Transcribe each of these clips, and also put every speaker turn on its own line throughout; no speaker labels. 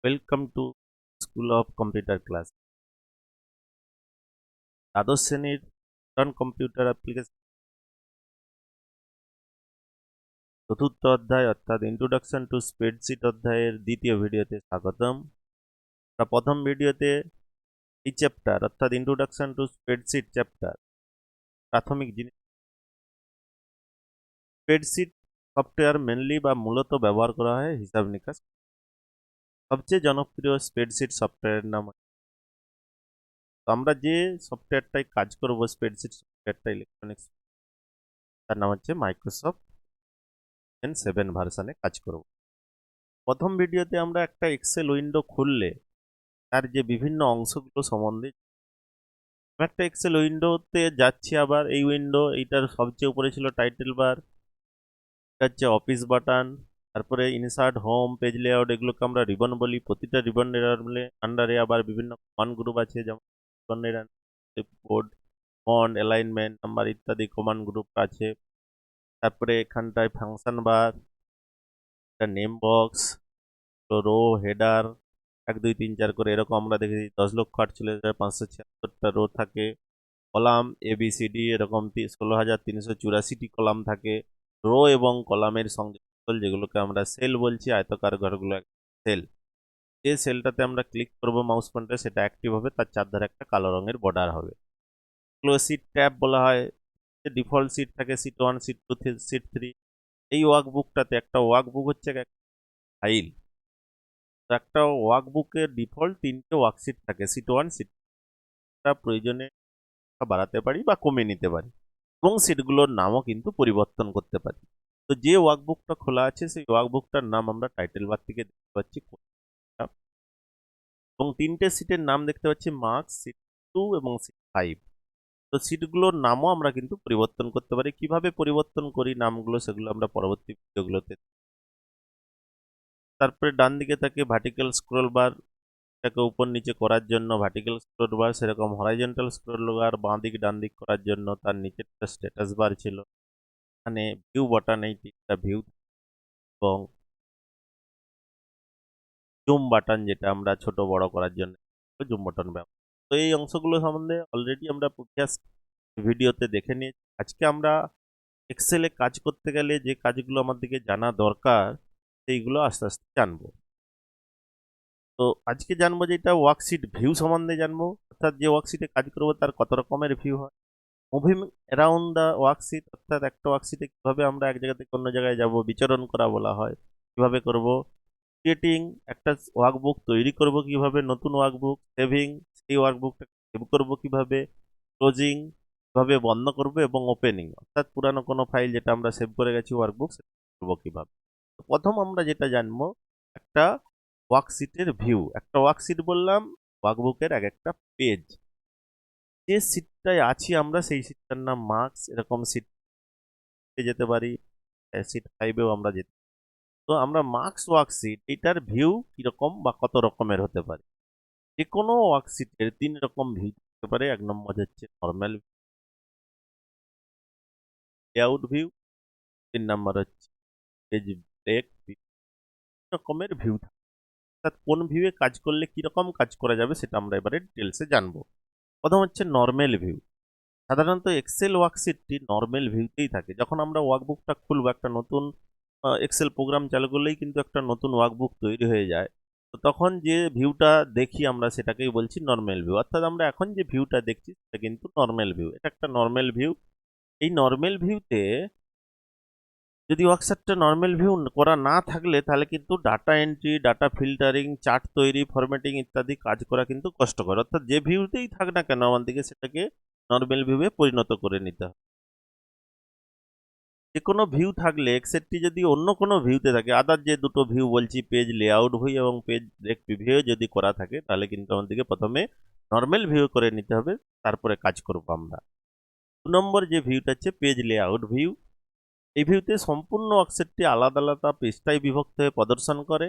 Welcome to school of computer class. দ্বাদশ শ্রেণীর modern computer application চতুর্থ অধ্যায় অর্থাৎ ইন্ট্রোডাকশন টু স্প্রেডশিট অধ্যায়ের দ্বিতীয় ভিডিওতে স্বাগতম। আমরা প্রথম ভিডিওতে এই চ্যাপ্টার অর্থাৎ ইন্ট্রোডাকশন টু স্প্রেডশিট চ্যাপ্টার প্রাথমিক জিনিস স্প্রেডশিট সফটওয়্যার মেনলি বা মূলত ব্যবহার করা হয় হিসাব নিকাশ। সবচেয়ে জনপ্রিয় স্প্রেডশিট সফটওয়্যারের নাম তো আমরা যে সফটওয়্যারটায় কাজ করব স্প্রেডশিট সফটওয়্যারটা ইলেকট্রনিক্স তার নাম হচ্ছে মাইক্রোসফট 7 ভার্সানে কাজ করব। প্রথম ভিডিওতে আমরা একটা এক্সেল উইন্ডো খুললে তার যে বিভিন্ন অংশগুলো সম্বন্ধে একটা এক্সেল উইন্ডোতে যাচ্ছি। আবার এই উইন্ডো এইটার সবচেয়ে উপরে ছিল টাইটেল বার, এটা হচ্ছে অফিস বাটন, তারপরে ইনসার্ট, হোম, পেজ লেআউট, এগুলোকে আমরা রিবন বলি। প্রতিটা রিবনের আন্ডারে আবার বিভিন্ন কমান্ড গ্রুপ আছে, যেমন রিবনের বোর্ড, ফন্ট, অ্যালাইনমেন্ট, নাম্বার ইত্যাদি কমান্ড গ্রুপ আছে। তারপরে এখানটায় ফাংশন বার, নেম বক্স, রো, হেডার 1 2 3 4 করে এরকম আমরা দেখেছি 10,48,576টা রো থাকে। কলাম ABCD এরকম 16,384টি কলাম থাকে। রো এবং কলামের সংযোগস্থল যেগুলোকে আমরা সেল বলছি, আয়তকার ঘরগুলো সেল। যে সেলটাতে আমরা ক্লিক করব মাউস পয়েন্টার সেটা অ্যাক্টিভ হবে, তার চারধারে একটা কালো রঙের বর্ডার হবে। এগুলো সিট ট্যাব বলা হয়। ডিফল্ট সিট থাকে সিট 1, সিট 2, সিট 3। এই ওয়ার্কবুকটাতে একটা ওয়ার্কবুক হচ্ছে একটা ফাইল। একটা ওয়ার্কবুকের ডিফল্ট 3টে ওয়ার্কশিট থাকে, সিট 1, সিট প্রয়োজনে বাড়াতে পারি বা কমিয়ে নিতে পারি এবং সিটগুলোর নামও কিন্তু পরিবর্তন করতে পারি। তো যে ওয়ার্কবুকটা খোলা আছে সেই ওয়ার্কবুকটার নাম আমরা টাইটেল বার থেকে দেখতে পাচ্ছি এবং 3টে সিটের নাম দেখতে পাচ্ছি মার্কস, সিট 2 এবং সিট 5। তো সিটগুলোর নামও আমরা কিন্তু পরিবর্তন করতে পারি। কিভাবে পরিবর্তন করি নামগুলো সেগুলো আমরা পরবর্তী ভিডিওগুলোতে। তারপরে ডান দিকে থাকে ভার্টিক্যাল স্ক্রল বার, এটাকে উপর নিচে করার জন্য ভার্টিক্যাল স্ক্রল বার, সেরকম হরাইজন্টাল স্ক্রল বার বাঁ দিক ডান দিক করার জন্য তার নিচে একটা স্ট্যাটাস বার ছিল। এখানে ভিউ বাটন, এই তিনটা ভিউ এবং জুম বাটন যেটা আমরা ছোট বড় করার জন্য জুম বাটন ব্যবহার। তো এই অংশগুলো সম্বন্ধে অলরেডি আমরা প্রিভিয়াস ভিডিওতে দেখে নিয়েছি। আজকে আমরা এক্সেলে কাজ করতে গেলে যে কাজগুলো আমাদেরকে জানা দরকার সেইগুলো আস্তে আস্তে জানবো। তো আজকে জানবো যেটা ওয়ার্কশিট ভিউ সম্বন্ধে জানবো, অর্থাৎ যে ওয়ার্কশিটে কাজ করবো তার কত রকমের ভিউ হয়। মুভিং অ্যারাউন্ড দ্য ওয়ার্কশিট, অর্থাৎ একটা ওয়ার্কশিটে কিভাবে আমরা এক জায়গা থেকে অন্য জায়গায় যাব, বিচরণ করা বলা হয়। কিভাবে করব ক্রিয়েটিং, একটা ওয়ার্কবুক তৈরি করব কিভাবে, নতুন ওয়ার্কবুক সেভিং, সেই ওয়ার্কবুকটা সেভ করব কিভাবে, ক্লোজিং কিভাবে বন্ধ করব, এবং ওপেনিং অর্থাৎ পুরানো কোনো ফাইল যেটা আমরা সেভ করে গেছি ওয়ার্কবুক সেটা করবো কিভাবে। প্রথম আমরা যেটা জানবো একটা ওয়ার্কশিটের ভিউ। একটা ওয়ার্কশিট বললাম ওয়ার্কবুকের এক একটা পেজ। যে সিটটায় আছি আমরা সেই সিটটার নাম মার্কস। এরকম সিটে যেতে পারি, সিট 5এও আমরা যেতে। তো আমরা মার্কস ওয়ার্কশিট এটার ভিউ কিরকম বা কত রকমের হতে পারে। যে কোনো ওয়ার্কশিটের 3 রকম ভিউ থাকতে পারে। 1 নম্বর হচ্ছে নর্মাল লেআউট ভিউ, 3 নম্বর হচ্ছে পেজ ব্রেক ভিউ। রকমের ভিউ থাকে, অর্থাৎ কোন ভিউয়ে কাজ করলে কিরকম কাজ করা যাবে সেটা আমরা এবারে ডিটেলসে জানবো। প্রথম হচ্ছে নর্মাল ভিউ। সাধারণত এক্সেল ওয়ার্কশিটটি নর্মাল ভিউতেই থাকে। যখন আমরা ওয়ার্কবুকটা খুলবো, একটা নতুন এক্সেল প্রোগ্রাম চালু করলেই কিন্তু একটা নতুন ওয়ার্কবুক তৈরি হয়ে যায়। তো তখন যে ভিউটা দেখি আমরা সেটাকেই বলছি নর্মাল ভিউ। অর্থাৎ আমরা এখন যে ভিউটা দেখছি সেটা কিন্তু নর্মাল ভিউ, এটা একটা নর্মাল ভিউ। এই নর্মাল ভিউতে যদি ওয়ার্কশিটটা নর্মাল ভিউ করা না থাকলে তাহলে কিন্তু data entry, data filtering, chart তৈরি, ফরম্যাটিং ইত্যাদি কাজ করা কিন্তু কষ্টকর। অর্থাৎ যে ভিউতেই থাক না কেন আমাদেরকে সেটাকে নর্মাল ভিউয়ে পরিণত করে নিতে হবে। যে কোনো ভিউ থাকলে এক্সেলটি যদি অন্য কোনো ভিউতে থাকে, আদার যে দুটো ভিউ বলছি পেজ লেআউট ভিউ এবং পেজ ব্রেক প্রিভিউ যদি করা থাকে তাহলে কিন্তু আমাদেরকে প্রথমে নর্মাল ভিউ করে নিতে হবে, তারপরে কাজ করব আমরা। 2 নম্বর যে ভিউটা হচ্ছে পেজ লেআউট ভিউ। এই ভিউতে সম্পূর্ণ ওয়ার্কশিটটি আলাদা আলাদা পৃষ্ঠায় বিভক্ত হয়ে প্রদর্শন করে।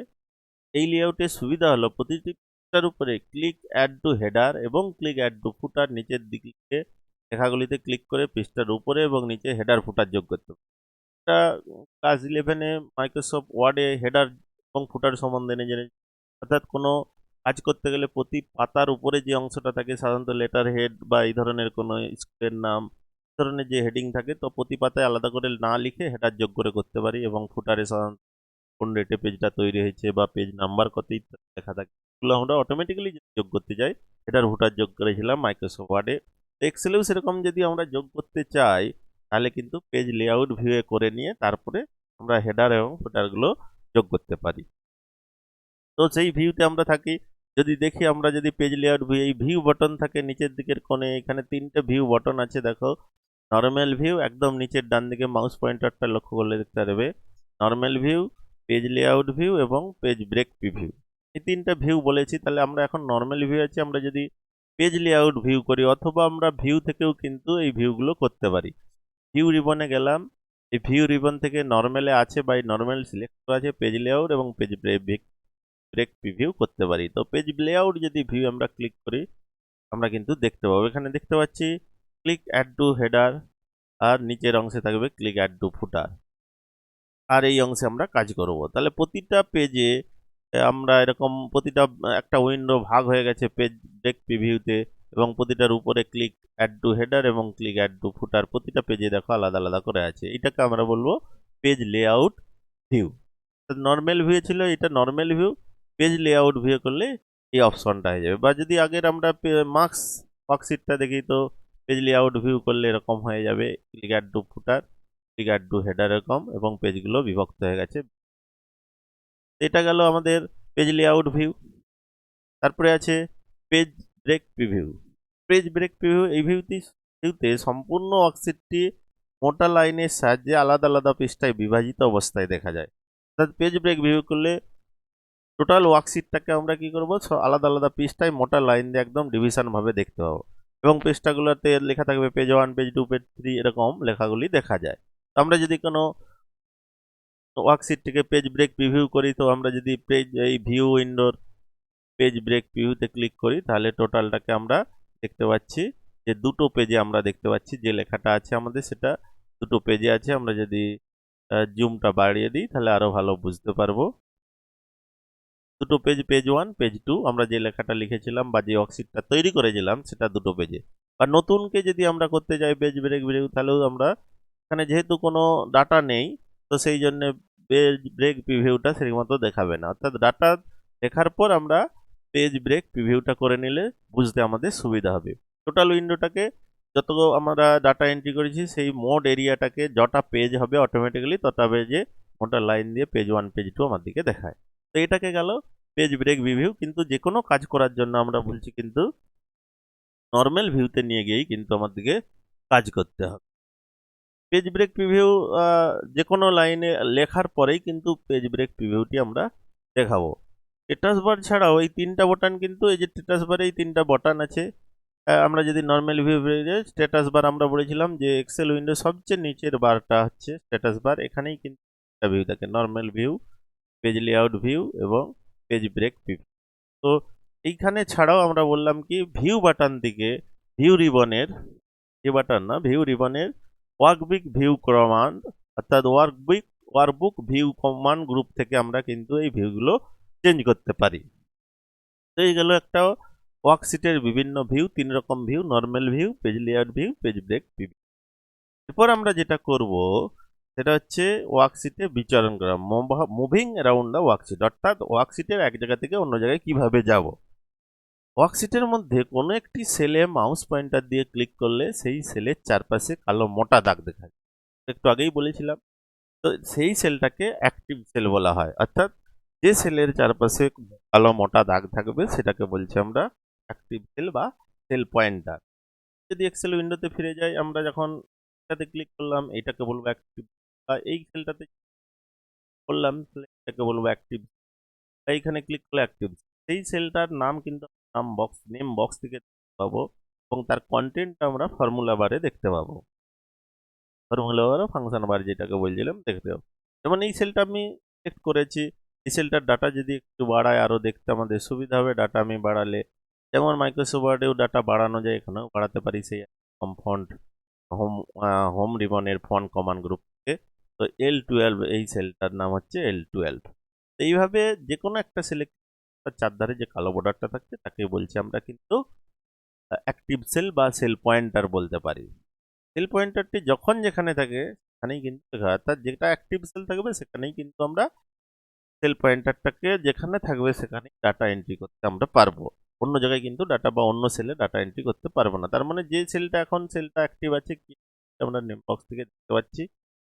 এই লেআউটের সুবিধা হলো প্রতিটি পৃষ্ঠার উপরে ক্লিক অ্যাড টু হেডার এবং ক্লিক অ্যাড টু ফুটার, নিচের দিকে লেখাগুলিতে ক্লিক করে পৃষ্ঠার উপরে এবং নিচে হেডার ফুটার যোগ করতে হবে। এটা ক্লাস 11-এ মাইক্রোসফট ওয়ার্ডে হেডার এবং ফুটার সম্বন্ধে জেনে অর্থাৎ কোনো কাজ করতে গেলে প্রতি পাতার উপরে যে অংশটা থাকে সাধারণত লেটার হেড বা এই ধরনের কোনো স্কুলের নাম এই ধরনের যে হেডিং থাকে, তো প্রতি পাতায় আলাদা করে না লিখে হেডার যোগ করে করতে পারি, এবং ফুটারে সাধারণত কোন ডেটে পেজটা তৈরি হয়েছে বা পেজ নাম্বার কত ইত্যাদি লেখা থাকে, এগুলো আমরা অটোমেটিক্যালি যোগ করতে যাই। হেডার ফুটার যোগ করেছিলাম মাইক্রোসফট ওয়ার্ডে। এক্সেলেও সেরকম যদি আমরা যোগ করতে চাই, তাহলে কিন্তু পেজ লেআউট ভিউয়ে করে নিয়ে তারপরে আমরা হেডার এবং ফুটারগুলো যোগ করতে পারি। তো সেই ভিউতে আমরা থাকি। যদি দেখি আমরা যদি পেজ লেআউট ভিউ, এই ভিউ বাটন থাকে নিচের দিকের কোণে, এখানে তিনটে ভিউ বাটন আছে দেখো। নর্মাল ভিউ একদম নিচের ডান দিকে মাউস পয়েন্টারটা লক্ষ্য করলে দেখতে পারবে। Normal view, page layout view এবং পেজ ব্রেক প্রিভিউ, এই তিনটা ভিউ বলেছি। তাহলে আমরা এখন নর্মাল ভিউ আছে, আমরা যদি পেজ লেআউট ভিউ করি, অথবা আমরা ভিউ থেকেও কিন্তু এই ভিউগুলো করতে পারি। ভিউ রিবনে গেলাম, এই ভিউ রিবন থেকে নর্মালে আছে বাই নর্মাল সিলেক্ট করা আছে পেজ লেআউট এবং পেজ ব্রেক প্রিভিউ করতে পারি। তো পেজ লেআউট যদি ভিউ আমরা ক্লিক করি, আমরা কিন্তু দেখতে পাবো, এখানে দেখতে পাচ্ছি ক্লিক অ্যাড টু হেডার, আর নিচের অংশে থাকবে ক্লিক অ্যাড টু ফুটার, আর এই অংশে আমরা কাজ করব। তাহলে প্রতিটা পেজে আমরা এরকম প্রতিটা একটা উইন্ডো ভাগ হয়ে গেছে পেজ ব্রেক প্রিভিউতে, এবং প্রতিটার উপরে ক্লিক অ্যাড টু হেডার এবং ক্লিক অ্যাড টু ফুটার প্রতিটা পেজে দেখো আলাদা আলাদা করে আছে। এটাকে আমরা বলবো page layout view. Normal view ছিল, এটা normal view. Page layout view করলে এই অপশনটা হয়ে যাবে। বা যদি আগের আমরা ওয়ার্কশিটটা দেখি, তো পেজ লেআউট ভিউ করলে এরকম হয়ে যাবে, click add to footer, click add to header এরকম, এবং পেজগুলো বিভক্ত হয়ে গেছে। এটা গেল আমাদের পেজ লেআউট ভিউ। তারপরে আছে page break preview. Page break preview এই ভিউতে সম্পূর্ণ ওয়ার্কশিটটি মোটা লাইনের সাহায্যে আলাদা আলাদা পৃষ্ঠায় বিভাজিত অবস্থায় দেখা যায়। অর্থাৎ পেজ ব্রেক ভিউ করলে টোটাল ওয়ার্কশিটটাকে আমরা কি করব, আলাদা আলাদা পৃষ্ঠায় মোটা লাইন দিয়ে একদম ডিভিশন ভাবে দেখতে পাবো, এবং পৃষ্ঠাগুলোতে লেখা থাকবে পেজ 1, পেজ 2, পেজ 3 এরকম লেখাগুলি দেখা যায়। তো আমরা যদি কোনো ওয়ার্কশিটটিকে পেজ ব্রেক প্রিভিউ করি, তো আমরা যদি পেজ এই ভিউ উইন্ডোর পেজ ব্রেক প্রিভিউতে ক্লিক করি, তাহলে টোটালটাকে আমরা দেখতে পাচ্ছি যে দুটো পেজে আমরা দেখতে পাচ্ছি যে লেখাটা আছে আমাদের, সেটা দুটো পেজে আছে। আমরা যদি জুমটা বাড়িয়ে দিই তাহলে আরো ভালো বুঝতে পারবো। দুটো পেজ, পেজ 1, পেজ 2, আমরা যে লেখাটা লিখেছিলাম বা যে ওয়ার্কশিটটা তৈরি করেছিলাম সেটা দুটো পেজে। আর নতুনকে যদি আমরা করতে যাই পেজ ব্রেক প্রিভিউ, তাহলেও আমরা এখানে যেহেতু কোনো ডাটা নেই, তো সেই জন্য পেজ ব্রেক প্রিভিউটা সেই মতো দেখাবে না। অর্থাৎ ডাটা দেখার পর আমরা পেজ ব্রেক প্রিভিউটা করে নিলে বুঝতে আমাদের সুবিধা হবে। টোটাল উইন্ডোটাকে যত আমরা ডাটা এন্ট্রি করেছি সেই মোড এরিয়াটাকে যটা পেজ হবে অটোমেটিক্যালি তটা পেজে মোটা লাইন দিয়ে পেজ 1, পেজ 2 আমার দিকে দেখায়। তো এটাকে গেল পেজ ব্রেক প্রিভিউ। কিন্তু যে কোনো কাজ করার জন্য আমরা বলছি কিন্তু নর্মাল ভিউতে নিয়ে গিয়েই কিন্তু আমাদেরকে কাজ করতে হবে। পেজ ব্রেক প্রিভিউ যে কোনো লাইনে লেখার পরেই কিন্তু পেজ ব্রেক প্রিভিউটি আমরা দেখাবো। স্ট্যাটাস বার ছাড়াও এই তিনটা বাটন কিন্তু, এই যে স্ট্যাটাস বারে এই তিনটা বাটন আছে, আমরা যদি নর্মাল ভিউ স্ট্যাটাস বার আমরা বলেছিলাম যে এক্সেল উইন্ডো সবচেয়ে নিচের বারটা হচ্ছে স্ট্যাটাস বার, এখানেই কিন্তু ভিউ থাকে normal view, page layout view এবং পেজ ব্রেক প্রিভিউ। তো এইখানে ছাড়াও আমরা বললাম কি ভিউ বাটন থেকে ভিউ রিবনের, যে বাটন না, ভিউ রিবনের ওয়ার্কবুক ভিউ কমান্ড, অর্থাৎ ওয়ার্কবুক ভিউ কমান্ড গ্রুপ থেকে আমরা কিন্তু এই ভিউগুলো চেঞ্জ করতে পারি। তো এই গেল একটা ওয়ার্কশিটের বিভিন্ন ভিউ, 3 রকম view, normal view, page layout view, page break preview. এরপর আমরা যেটা করব সেটা হচ্ছে ওয়ার্কশিটে বিচরণ করা, মুভিং অ্যারাউন্ড দ্য ওয়ার্কশিট, অর্থাৎ ওয়ার্কশিটের এক জায়গা থেকে অন্য জায়গায় কিভাবে যাব। ওয়ার্কশিটের মধ্যে কোনো একটি সেলে মাউস পয়েন্টার দিয়ে ক্লিক করলে সেই সেলের চারপাশে কালো মোটা দাগ দেখায়, একটু আগেই বলেছিলাম। তো সেই সেলটাকে অ্যাক্টিভ সেল বলা হয়, অর্থাৎ যে সেলের চারপাশে কালো মোটা দাগ থাকবে সেটাকে বলছি আমরা অ্যাক্টিভ সেল বা সেল পয়েন্টার। যদি এক্সেল উইন্ডোতে ফিরে যাই, আমরা যখন এটাতে ক্লিক করলাম এটাকে বলবো অ্যাক্টিভ, বা এই সেলটাতে করলাম এটাকে বলবো অ্যাক্টিভ, এইখানে ক্লিক করলে অ্যাক্টিভ। সেই সেলটার নাম কিন্তু নেম বক্স থেকে পাবো, এবং তার কন্টেন্ট আমরা ফর্মুলা বারে দেখতে পাবো, ফর্মুলা বার ফাংশন বার যেটাকে বলছিলাম দেখতে পাবো। যেমন এই সেলটা আমি সিলেক্ট করেছি, এই সেলটার ডাটা যদি একটু বাড়ায় আরো দেখতে আমাদের সুবিধা হবে। ডাটা আমি বাড়ালে যেমন মাইক্রোসফট ওয়ার্ডেও ডাটা বাড়ানো যায়, এখানেও বাড়াতে পারি সেই ফন্ট হোম হোম রিবনের ফন্ট কমান্ড গ্রুপ থেকে। তো L12 এই সেলটার নাম হচ্ছে L12। এইভাবে যে কোনো একটা সিলেক্ট তার চারধারে যে কালো বর্ডারটা থাকছে তাকে বলছি আমরা কিন্তু অ্যাক্টিভ সেল বা সেল পয়েন্টার বলতে পারি। সেল পয়েন্টারটি যখন যেখানে থাকে সেখানেই কিন্তু লেখা হয়, অর্থাৎ যেটা অ্যাক্টিভ সেল থাকবে সেখানেই কিন্তু আমরা সেল পয়েন্টারটাকে যেখানে থাকবে সেখানে ডাটা এন্ট্রি করতে আমরা পারবো। অন্য জায়গায় কিন্তু ডাটা বা অন্য সেলে ডাটা এন্ট্রি করতে পারবো না। তার মানে যে সেলটা এখন সেলটা অ্যাক্টিভ আছে কি আমরা নেম বক্স থেকে দেখতে পাচ্ছি।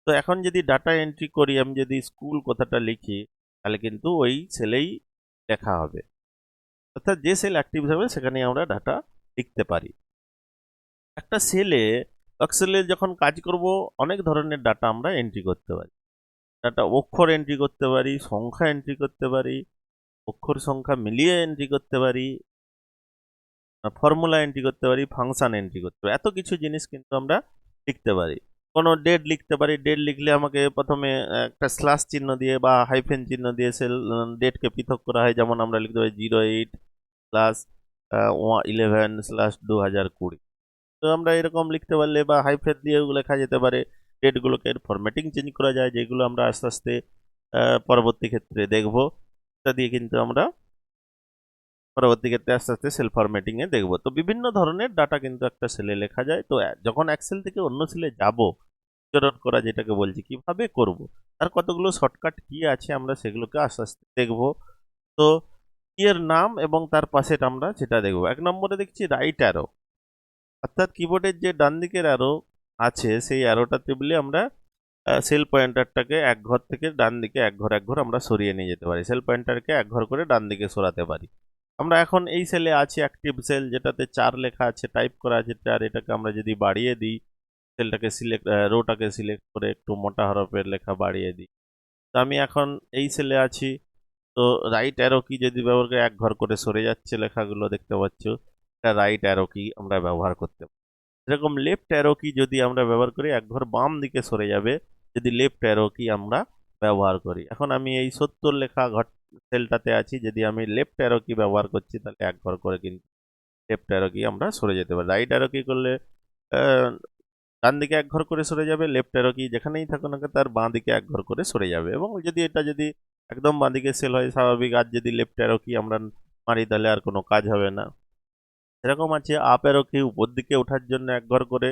তো এখন যদি ডাটা এন্ট্রি করি, আমি যদি স্কুল কথাটা লিখি তাহলে কিন্তু ওই সেলেই লেখা হবে, অর্থাৎ যে সেল অ্যাক্টিভ হবে সেখানে আমরা ডাটা লিখতে পারি। একটা সেলে এক্সেলে যখন কাজ করব অনেক ধরনের ডাটা আমরা এন্ট্রি করতে পারি। ডাটা অক্ষর এন্ট্রি করতে পারি, সংখ্যা এন্ট্রি করতে পারি, অক্ষর সংখ্যা মিলিয়ে এন্ট্রি করতে পারি, ফর্মুলা এন্ট্রি করতে পারি, ফাংশন এন্ট্রি করতে পারি। এত কিছু জিনিস কিন্তু আমরা লিখতে পারি। কোনো ডেট লিখতে পারি, ডেট লিখলে আমাকে প্রথমে একটা স্ল্যাশ চিহ্ন দিয়ে বা হাইফেন চিহ্ন দিয়ে সেল ডেটকে পৃথক করা হয়। যেমন আমরা লিখতে পারি 08/11/2020। তো আমরা এরকম লিখতে পারলে বা হাইফেন দিয়েও লেখা যেতে পারে। ডেটগুলোকে ফরম্যাটিং চেঞ্জ করা যায়, যেগুলো আমরা আস্তে আস্তে পরবর্তী ক্ষেত্রে দেখব। এটা দিয়ে কিন্তু আমরা পরবর্তী ক্ষেত্রে আস্তে আস্তে সেল ফরম্যাটিং এ দেখব। তো বিভিন্ন ধরনের ডাটা কিন্তু একটা সেলে লেখা যায়। তো যখন এক্সেল থেকে অন্য সেলে যাব, বিচরণ করা যেটাকে বলছি, কিভাবে করব, তার কতগুলো শর্টকাট কি আছে আমরা সেগুলোকে আস্তে আস্তে দেখব। তো কি এর নাম এবং তার পাশে আমরা সেটা দেখব। 1 নম্বরে দেখছি রাইট অ্যারো, অর্থাৎ কিবোর্ডের যে ডান দিকের অ্যারো আছে সেই অ্যারোটা টিপলে আমরা সেল পয়েন্টারটাকে এক ঘর থেকে ডান দিকে এক ঘর আমরা সরিয়ে নিয়ে যেতে পারি। সেল পয়েন্টারকে এক ঘর করে ডান দিকে সরাতে পারি। আমরা এখন এই সেলে আছি অ্যাক্টিভ সেল, যেটাতে 4 লেখা আছে, টাইপ করা আছে 4। এটাকে আমরা যদি বাড়িয়ে দিই, সেলটাকে সিলেক্ট রোটাকে সিলেক্ট করে একটু মোটা হরফের লেখা বাড়িয়ে দিই, তো আমি এখন এই সেলে আছি। তো রাইট অ্যারো কি যদি ব্যবহার করে এক ঘর করে সরে যাচ্ছে লেখাগুলো দেখতে পাচ্ছ, এটা রাইট অ্যারো কি আমরা ব্যবহার করতে পারি। এরকম লেফট অ্যারো কি যদি আমরা ব্যবহার করি এক ঘর বাম দিকে সরে যাবে, যদি লেফট অ্যারো কি আমরা ব্যবহার করি। এখন আমি এই 70 লেখা ঘর সেলটাতে আছি, যদি আমি লেফট অ্যারো কি ব্যবহার করছি তাহলে এক ঘর করে কিন্তু লেফট অ্যারো কি আমরা সরে যেতে পারি। রাইট অ্যারো কি করলে আহ, ডান দিকে এক ঘর করে সরে যাবে, লেফট অ্যারো কি যেখানেই থাকুক না কেন তার বাঁ দিকে এক ঘর করে সরে যাবে। এবং যদি এটা যদি একদম বাঁ দিকে সেল হয় স্বাভাবিক, আর যদি লেফট অ্যারো কি আমরা মারি তাহলে আর কোনো কাজ হবে না। এরকম আছে আপ অ্যারো কি উপর দিকে ওঠার জন্য এক ঘর করে,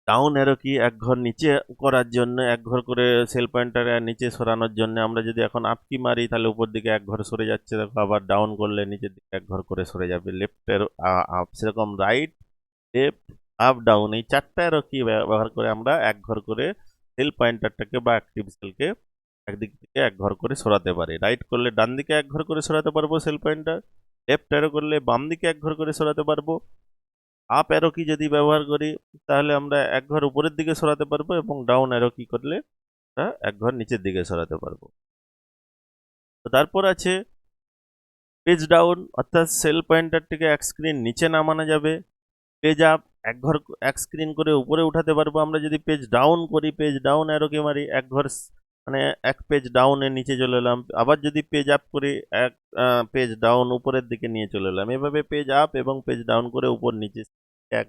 ডাউন অ্যারো কি এক ঘর নিচে করার জন্য এক ঘর করে, সেল পয়েন্টার নিচে সরানোর জন্য। আমরা যদি এখন আপ কি মারি তাহলে উপর দিকে এক ঘর সরে যাচ্ছে দেখো, আবার ডাউন করলে নিচের দিকে এক ঘর করে সরে যাবে। লেফট অ্যারো আপ, সেরকম রাইট, লেফট, আপ, ডাউন এই 4টা অ্যারো কি ব্যবহার করে আমরা এক ঘর করে সেল পয়েন্টারটাকে বা অ্যাক্টিভ সেলকে একদিক থেকে এক ঘর করে সরাতে পারি। রাইট করলে ডান দিকে এক ঘর করে সরাতে পারবো সেল পয়েন্টার, লেফট অ্যারো করলে বাম দিকে এক ঘর করে সরাতে পারবো, আপ অ্যারো কি যদি ব্যবহার করি তাহলে আমরা এক ঘর উপরের দিকে সরাতে পারবো, এবং ডাউন অ্যারো কি করলে এক ঘর নিচের দিকে সরাতে পারবো। তো তারপর আছে পেজ ডাউন, অর্থাৎ সেল পয়েন্টারটিকে এক স্ক্রিন নিচে নামানো যাবে। পেজ আপ, এক ঘর এক স্ক্রিন করে উপরে উঠাতে পারবো। আমরা যদি পেজ ডাউন করি, পেজ ডাউন অ্যারো কি মারি এক ঘর মানে এক পেজ ডাউনের নিচে চলে এলাম। আবার যদি পেজ আপ করি এক পেজ ডাউন উপরের দিকে নিয়ে চলে এলাম। এভাবে পেজ আপ এবং পেজ ডাউন করে উপর নিচে এক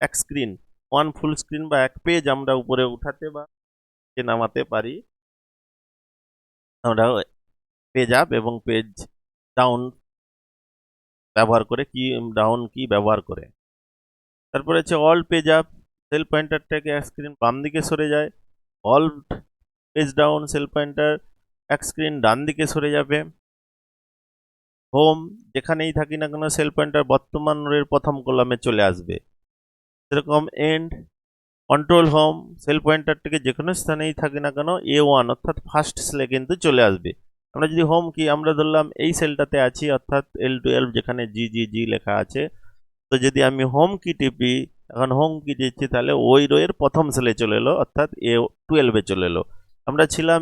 এক স্ক্রিন, ওয়ান ফুল স্ক্রিন বা এক পেজ আমরা উপরে উঠাতে বা নামাতে পারি। আমরা পেজ আপ এবং পেজ ডাউন ব্যবহার করে, কি ডাউন কি ব্যবহার করে। তারপরে হচ্ছে অল পেজ আপ, সেল পয়েন্টারটাকে এক স্ক্রিন বাম দিকে সরে যায়। All page down, cell pointer এক স্ক্রিন ডান দিকে সরে যাবে। হোম, যেখানেই থাকি না কেন সেল পয়েন্টার বর্তমান রোয়ের প্রথম কলামে চলে আসবে। সেরকম এন্ড, কন্ট্রোল হোম, সেল পয়েন্টারটাকে যে কোনো স্থানেই থাকি না কেন A1 অর্থাৎ ফার্স্ট সেলে কিন্তু চলে আসবে। আমরা যদি হোম কি আমরা ধরলাম এই সেলটাতে আছি, অর্থাৎ L12 যেখানে GGG লেখা আছে। তো যদি আমি হোম কি টিপি, এখন হোম কি দিচ্ছি তাহলে ওই রোয়ের প্রথম সেলে চলে এলো, অর্থাৎ A12 চলে এলো। আমরা ছিলাম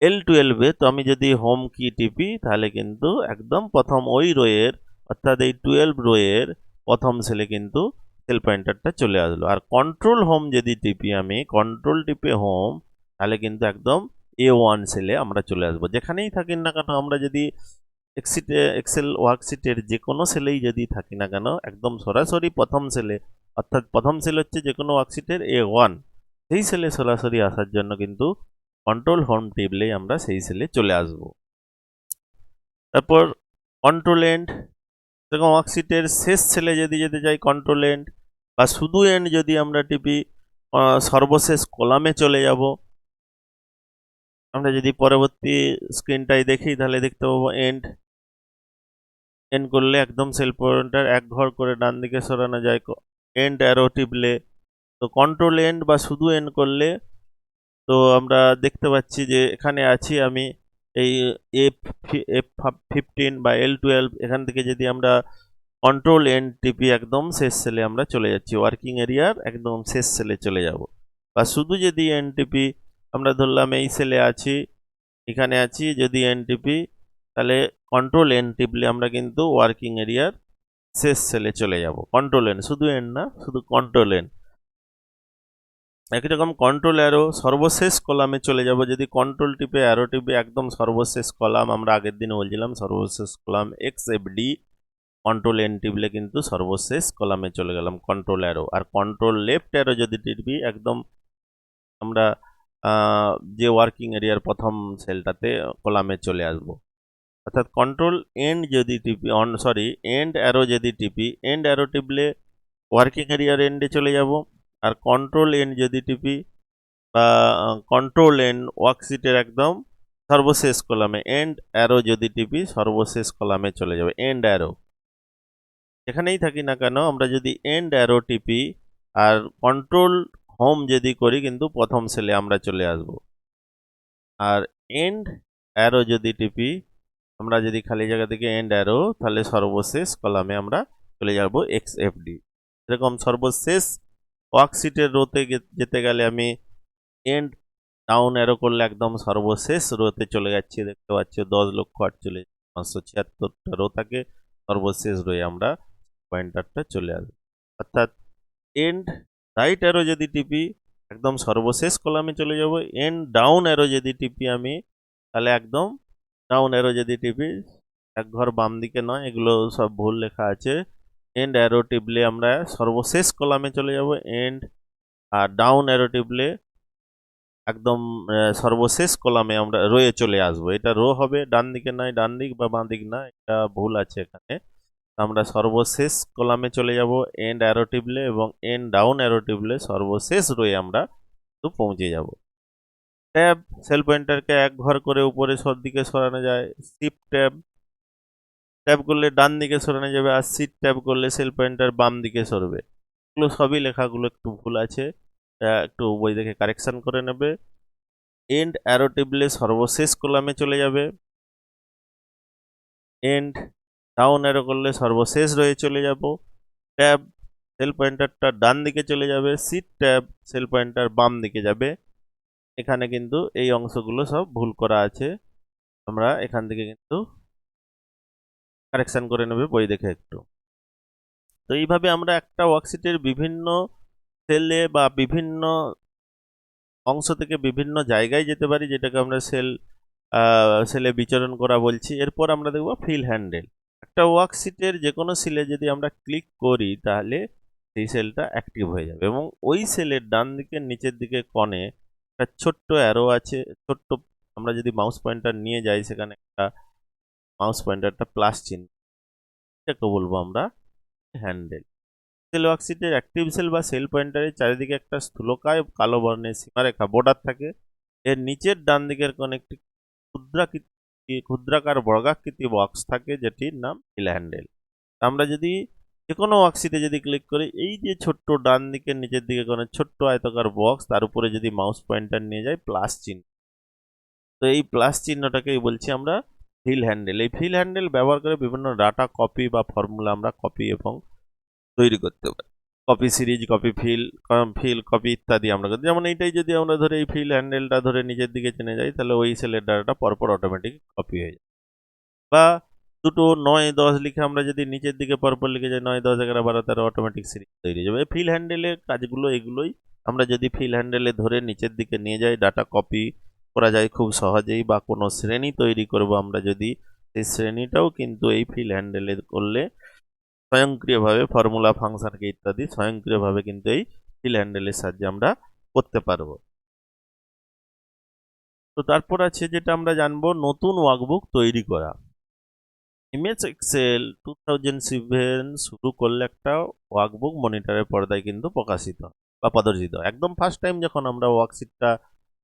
L12, তো আমি যদি হোম কি টিপি তাহলে কিন্তু একদম প্রথম ওই রোয়ের, অর্থাৎ এই 12 রোয়ের প্রথম সেলে কিন্তু সেল পয়েন্টারটা চলে আসলো। আর কন্ট্রোল হোম যদি টিপি, আমি কন্ট্রোল টিপে হোম, তাহলে কিন্তু একদম A1 সেলে আমরা চলে আসবো। যেখানেই থাকি না কেন আমরা যদি এক্সেল ওয়ার্কশিটের যে কোনো সেলেই যদি থাকি না কেন একদম সরাসরি প্রথম সেলে, অর্থাৎ প্রথম সেল হচ্ছে যে কোনো ওয়ার্কশিটের A1, সেই সেলে সরাসরি আসার জন্য কিন্তু কন্ট্রোল হোম টিপলেই আমরা সেই সেলে চলে আসব। তারপর কন্ট্রোল এন্ড, এরকম ওয়ার্কশিটের শেষ সেলে যদি যেতে চাই কন্ট্রোল এন্ড, বা শুধু এন্ড যদি আমরা টিপি সর্বশেষ কলামে চলে যাব। আমরা যদি পরবর্তী স্ক্রিনটাই দেখি তাহলে দেখতে পাবো এন্ড করলে একদম সেল পয়েন্টার এক ঘর করে ডান দিকে সরানো যায় এন্ড অ্যারো টিপলে। তো কন্ট্রোল এন্ড বা শুধু এন্ড করলে তো আমরা দেখতে পাচ্ছি যে এখানে আছি আমি এই F15 বা L12, এখান থেকে যদি আমরা কন্ট্রোল এন্ড টিপি একদম শেষ সেলে আমরা চলে যাচ্ছি, ওয়ার্কিং এরিয়ার একদম শেষ সেলে চলে যাব। বা শুধু যদি এন্ড টিপি, আমরা ধরলাম এই সেলে আছি, এখানে আছি, যদি এন্ড টিপি তাহলে কন্ট্রোল এন্ড টিপলে আমরা কিন্তু ওয়ার্কিং এরিয়ার শেষ সেলে চলে যাব। কন্ট্রোল এন্ড, শুধু এন্ড না, শুধু কন্ট্রোল এন্ড। একই রকম কন্ট্রোল অ্যারো সর্বশেষ কলামে চলে যাব, যদি কন্ট্রোল টিপে অ্যারো টিপে একদম সর্বশেষ কলাম, আমরা আগের দিনে বলছিলাম সর্বশেষ কলাম XFD, কন্ট্রোল এন টিপলে কিন্তু সর্বশেষ কলামে চলে গেলাম কন্ট্রোল অ্যারো। আর কন্ট্রোল লেফট অ্যারো যদি টিপি একদম আমরা যে ওয়ার্কিং এরিয়ার প্রথম সেলটাতে কলামে চলে আসব। অর্থাৎ কন্ট্রোল এন্ড যদি টিপি এন্ড অ্যারো যদি টিপি, এন্ড অ্যারো টিপলে ওয়ার্কিং এরিয়ার এন্ডে চলে যাব। আর কন্ট্রোল এন্ড যদি টিপি বা কন্ট্রোল এন্ড ওয়ার্কশিটের একদম সর্বশেষ কলামে, এন্ড অ্যারো যদি টিপি সর্বশেষ কলামে চলে যাবে। এন্ড অ্যারো এখানেই থাকি না কেন, আমরা যদি এন্ড অ্যারো টিপি আর কন্ট্রোল হোম যদি করি কিন্তু প্রথম সেলে আমরা চলে আসব। আর এন্ড অ্যারো যদি টিপি, আমরা যদি খালি জায়গা থেকে এন্ড অ্যারো, তাহলে সর্বশেষ কলামে আমরা চলে যাব XFD। এরকম সর্বশেষ ওয়ার্কশিটের রোতে যেতে গেলে আমি এন্ড ডাউন অ্যারো করলে একদম সর্বশেষ রোতে চলে যাচ্ছি, দেখতে পাচ্ছি 10,48,576টা রো থাকে, সর্বশেষ রোয়ে আমরা পয়েন্টারটা চলে আসবে। অর্থাৎ এন্ড রাইট অ্যারো যদি টিপি একদম সর্বশেষ কলামে চলে যাব। এন্ড ডাউন অ্যারো যদি টিপি আমি, তাহলে একদম ডাউন অ্যারো যদি টিপি, এক ঘর বাম দিকে নয়, এগুলো সব ভুল লেখা আছে। এন্ড অ্যারো টিপলে আমরা সর্বশেষ কলামে চলে যাব এন্ড, আর ডাউন অ্যারো টিপলে একদম সর্বশেষ কলামে আমরা রোয়ে চলে আসবো। এটা রো হবে, ডান দিকে নয়, ডান দিক বা বাঁ দিক না, এটা ভুল আছে এখানে। আমরা সর্বশেষ কলামে চলে যাব এন্ড অ্যারো টিপলে, এবং এন্ড ডাউন অ্যারো টিপলে সর্বশেষ রোয়ে আমরা তো পৌঁছে যাব। ট্যাব, সেল পয়েন্টারকে এক ঘর করে উপরে দিকে সরানো যায়। শিফট ট্যাব, ট্যাব করলে ডান দিকে সরানো যাবে, আর শিফট ট্যাব করলে সেল পয়েন্টার বাম দিকে সরবে। এগুলো সবই লেখাগুলো একটু ভুল আছে, একটু বই দেখে কারেকশন করে নেবে। এন্ড অ্যারো টিপলে সর্বশেষ কলামে চলে যাবে, এন্ড ডাউন অ্যারো করলে সর্বশেষ রয়ে চলে যাব। ট্যাব, সেল পয়েন্টারটা ডান দিকে চলে যাবে, শিফট ট্যাব সেল পয়েন্টার বাম দিকে যাবে। এখানে কিন্তু এই অংশগুলো সব ভুল করা আছে, আমরা এখান থেকে কিন্তু কারেকশন করে নেবে বই দেখে একটু। তো এইভাবে আমরা একটা ওয়ার্কশিটের বিভিন্ন সেলে বা বিভিন্ন অংশ থেকে বিভিন্ন জায়গায় যেতে পারি, যেটাকে আমরা সেলে বিচরণ করা বলছি। এরপর আমরা দেখব ফিল হ্যান্ডেল। একটা ওয়ার্কশিটের যে কোনো সেলে যদি আমরা ক্লিক করি তাহলে সেই সেলটা অ্যাক্টিভ হয়ে যাবে, এবং ওই সেলের ডান দিকের নিচের দিকে কর্নে একটা ছোট্ট অ্যারো আছে, ছোট্ট, আমরা যদি মাউস পয়েন্টার নিয়ে যাই সেখানে একটা মাউস পয়েন্টারটা প্লাস চিহ্ন, এটাকে বলবো আমরা হ্যান্ডেল। সেল ওয়ার্কশিটের অ্যাক্টিভ সেল বা সেল পয়েন্টারের চারিদিকে একটা স্থূলকায় কালো বর্ণের সীমারেখা বর্ডার থাকে। এর নিচের ডান দিকের কোণে একটি ক্ষুদ্রাকার বর্গাকৃতি বক্স থাকে, যেটির নাম ফিল হ্যান্ডেল। আমরা যদি যে কোনো ওয়ার্কশিটে যদি ক্লিক করি, এই যে ছোট্ট ডান দিকের নিচের দিকে কোনো ছোট্ট আয়তাকার বক্স, তার উপরে যদি মাউস পয়েন্টার নিয়ে যাই প্লাস চিহ্ন, তো এই প্লাস চিহ্নটাকেই বলছি আমরা ফিল হ্যান্ডেল। এই ফিল হ্যান্ডেল ব্যবহার করে বিভিন্ন ডাটা কপি বা ফর্মুলা আমরা কপি এবং তৈরি করতে পারি। Copy series, copy fill copy ইত্যাদি আমরা করি। যেমন এইটাই যদি আমরা ধরে এই ফিল হ্যান্ডেলটা ধরে নিচের দিকে টেনে যাই, তাহলে ওই সেলের ডাটাটা পরপর অটোমেটিক কপি হয়ে যায়। বা দুটো 9, 10 লিখে আমরা যদি নিচের দিকে পরপর লিখে যাই 9, 10, 11, 12, 13 অটোমেটিক সিরিজ তৈরি হয়ে যাবে। ফিল হ্যান্ডেলের কাজগুলো এগুলোই। আমরা যদি ফিল হ্যান্ডেলে ধরে নিচের দিকে নিয়ে যাই, ডাটা কপি করা যায় খুব সহজেই। বা কোনো শ্রেণী তৈরি করব আমরা যদি, সেই শ্রেণীটাও কিন্তু এই ফিল হ্যান্ডেলে করলে স্বয়ংক্রিয়ভাবে ফর্মুলা ফাংশনকে ইত্যাদি স্বয়ংক্রিয়ভাবে কিন্তু এই ফিল হ্যান্ডেলের সাহায্যে আমরা করতে পারবো। তো তারপর আছে যেটা আমরা জানবো নতুন ওয়ার্কবুক তৈরি করা। ইমেজ এক্সেল 2007 শুরু করলে একটা ওয়ার্কবুক মনিটরের পর্দায় কিন্তু প্রকাশিত বা প্রদর্শিত। একদম ফার্স্ট টাইম যখন আমরা ওয়ার্কশিটটা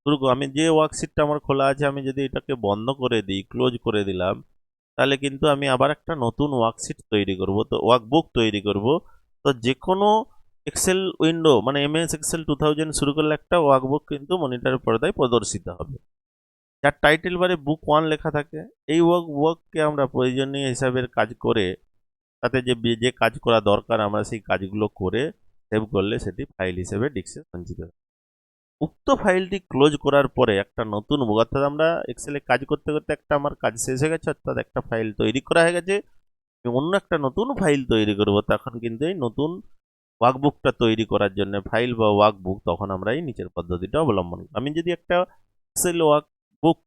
শুরু আমি যে ওয়ার্কশিটটা আমার খোলা আছে আমি যদি এটাকে বন্ধ করে দিই, ক্লোজ করে দিলাম, তাহলে কিন্তু আমি আবার একটা নতুন ওয়ার্কশিট তৈরি করব, তো ওয়ার্কবুক তৈরি করব। তো যে কোনো এক্সেল উইন্ডো মানে এমএস এক্সেল 2000 শুরু করলে একটা ওয়ার্কবুক কিন্তু মনিটরের পর্দায় প্রদর্শিত হবে, যার টাইটেল বারে বুক 1 লেখা থাকে। এই ওয়ার্ককে আমরা প্রয়োজনীয় হিসাবের কাজ করে তাতে যে যে কাজ করা দরকার আমরা সেই কাজগুলো করে সেভ করলে সেটি ফাইল হিসেবে ডিস্কে সঞ্চিত হয়। উক্ত ফাইলটি ক্লোজ করার পরে একটা নতুন বুক, অর্থাৎ আমরা এক্সেলে কাজ করতে করতে একটা আমার কাজ শেষ হয়ে গেছে, অর্থাৎ একটা ফাইল তৈরি করা হয়ে গেছে, আমি অন্য একটা নতুন ফাইল তৈরি করব, তখন কিন্তু এই নতুন ওয়ার্কবুকটা তৈরি করার জন্য ফাইল বা ওয়ার্কবুক তখন আমরা এই নিচের পদ্ধতিটা অবলম্বন করি। আমি যদি একটা এক্সেল ওয়ার্কবুক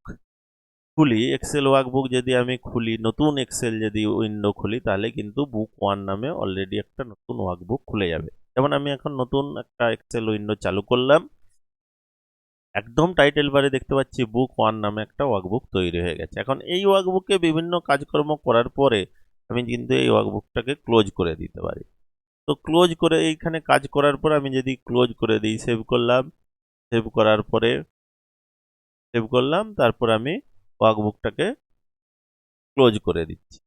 খুলি, এক্সেল ওয়ার্কবুক যদি আমি খুলি, নতুন এক্সেল যদি উইন্ডো খুলি, তাহলে কিন্তু বুক 1 নামে অলরেডি একটা নতুন ওয়ার্কবুক খুলে যাবে। যেমন আমি এখন নতুন একটা এক্সেল উইন্ডো চালু করলাম, একদম টাইটেল বারে দেখতে পাচ্ছি বুক 1 নামে একটা ওয়ার্কবুক তৈরি হয়ে গেছে। এখন এই ওয়ার্কবুকে বিভিন্ন কাজকর্ম করার পরে আমি কিন্তু এই ওয়ার্কবুকটাকে ক্লোজ করে দিতে পারি। তো ক্লোজ করে এইখানে কাজ করার পর আমি যদি ক্লোজ করে দিই, সেভ করলাম, সেভ করার পরে সেভ করলাম, তারপর আমি ওয়ার্কবুকটাকে ক্লোজ করে দিচ্ছি।